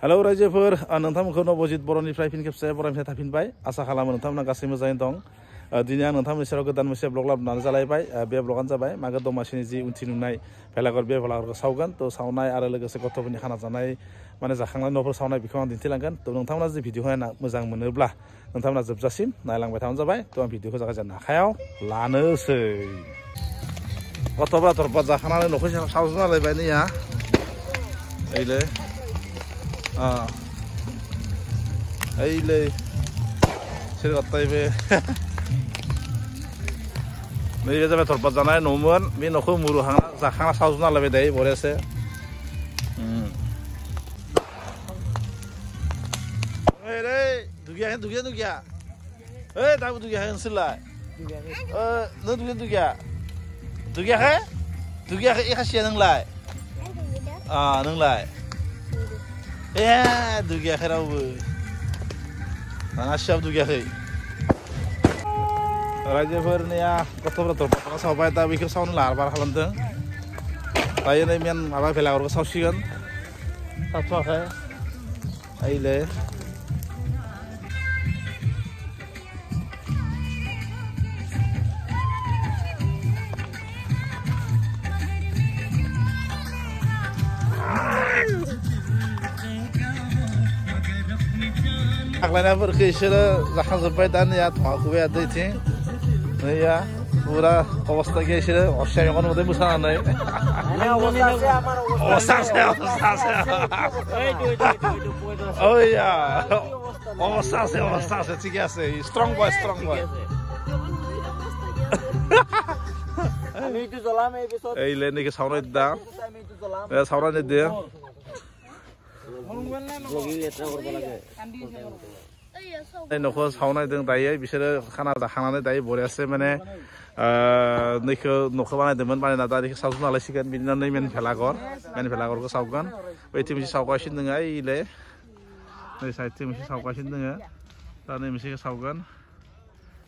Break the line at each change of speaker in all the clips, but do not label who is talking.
Hello रायजोफोर नोंथांमोनखौ Nabajit बर'निफ्राय fin खेबसे बरायनिफ्राय थाफिनबाय आसा खालामो नोंथांमोना गासै मोजाङैनो दं। दिनै आं नोंथांमोननि सेराव गोदान मोनसे ब्लग लाबोनानै जालायबाय। बे ब्लगानो जाबाय मागो दमासिनि जि उनथि नुनाय भेलाघर बे भेलाघरखौ सावगोन थ' सावनाय आरो लोगोसे गथ'फोरनि खाना जानाय माने जाखांनाय न'फोर सावनाय बेखौ आं दिन्थिलांगोन। थ' नोंथांमोना जुदि भिडिअखौ नायना मोजां मोनोब्ला नोंथांमोना जोबजासिम नायलांबाय थाबानो जाबाय। थ' आं भिडिअखौ जागायजेननो आखायाव लानोसै। गथ'फ्रा थरपा जाखांनानै न'खौ सावजोबना लायबाय नैया ओइलै Aile Sirgattay be Neybe jabe torpat janay nomuan be nokho muru hanga jakhana saujuna labe dai borese Ere dugia tabu dugia hen silai no dugia he ikhasia nang lai nang lai dugia he rawu Nasiab dugia he रायजोफोर निया गथ'फोरा थरपा सावबाय दा बेखौ सावनो लाहार फाहार खालामदों दायो नै मेन माबा भेलाघरखौ सावसिगोन सावथ'वाखै ओइले आग्लायनायफोरखौ इसोरो जाखांजोब्बाय दा नैया धुङाखौबाय दैथिं नैया पुरा अबस्था गैया इसोरो हरसे मेगन मोदै मोसानानै अबस्थासे थिकै আছে strong boy এইলে নেকি সাউনাই দা সাউনাই দে न'खौ सावनायदों दायो बिसोरो खाना जाखांनानै दायो बरियासे माने न'खौ बानायदोंमोन बानायना दा बेखौ सावजोबना लायसिगोन बिदिनो नै मेन भेलाघरखौ सावगोन बैथिं मोनसे सावगासिनो दङ ओइले नै साइडथिं मोनसे सावगासिनो दङ दा नै मोनसेखौ सावगोन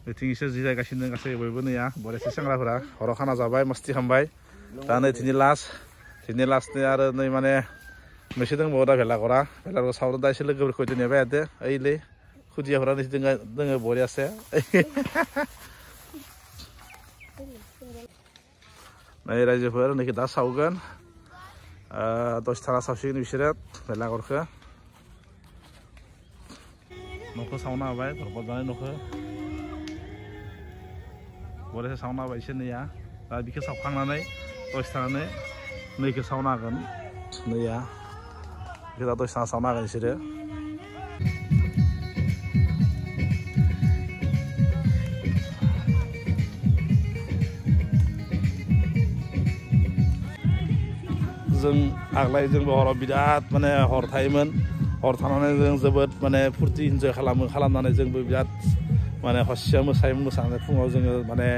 बैथिं इसोर जिरायगासिनो दङ गासै बयबो नैया बरियासे सेंग्राफोरा हराव खाना जाबाय मस्ति खालामबाय दा नै दिनै लास्टनि आरो नै माने मोनसे दंबावो दा भेलाघरखौ सावनो दा एसे लोगोफोरखौ नेबाय थादो ओइले खुदियाफोरा दोङो बरियासे नै रायजोफोर नैखौ दा सावगोन दसे थाना सावसिगोन बिसोरो भेलाघरखौ न'खौ सावना होबाय थरपा जानाय न'खौ बरियासे सावना होबाय इसोर नैया दा बेखौ सावखांनानै दसे थानानै नैखौ सावना होगोन नैया बेखौ दा दसे थाना सावना होगोन बिसोरो जों आग्लाय जोंबो हराव बिराद माने हर थायोमोन हर थानानै जों जोबोद माने फुर्ति इन्जय खालामनानै जोंबो बिराद माने हरसेया मोसानानै फुङाव जोङो माने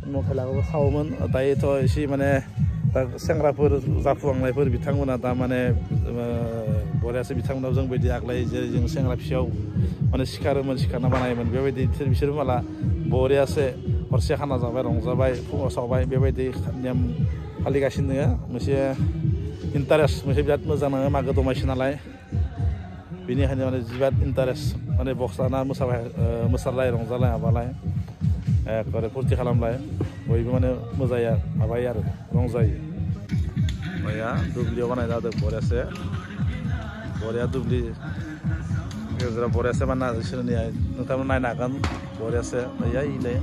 न' भेलाघरखौ सावोमोन दायोथ' एसे माने दा सेंग्राफोर जाफुहांनायफोर बिथांमोना दा माने बरियासे बिथांमोनाव जों बायदि आग्लाय जेरै जों सेंग्रा फिसायाव माने सिखारना बानायोमोन बेबायदि बिसोर माला बरियासे हरसे खाना जाबाय रंजाबाय फुङाव सावबाय बेबायदि नेम फालिगासिनो दङ मोनसे इन्टारेस्ट मोनसे बिराद मोजां नाङो मागो दमासि नालाय बेनिखायनो माने बिराद इन्टारेस्ट माने बक्स लाना मोसालाय रंजालाय माबालाय एकेबारे फुरथि खालामलाय बयबो माने मोजाया माबायो आरो रंजायो मैया दुब्लियाव बानायना होदों बरिया दुब्लि गेजेराव बरियासे बानायना होदों नोंथांमोन नायनो हागोन बरियासे मैया इले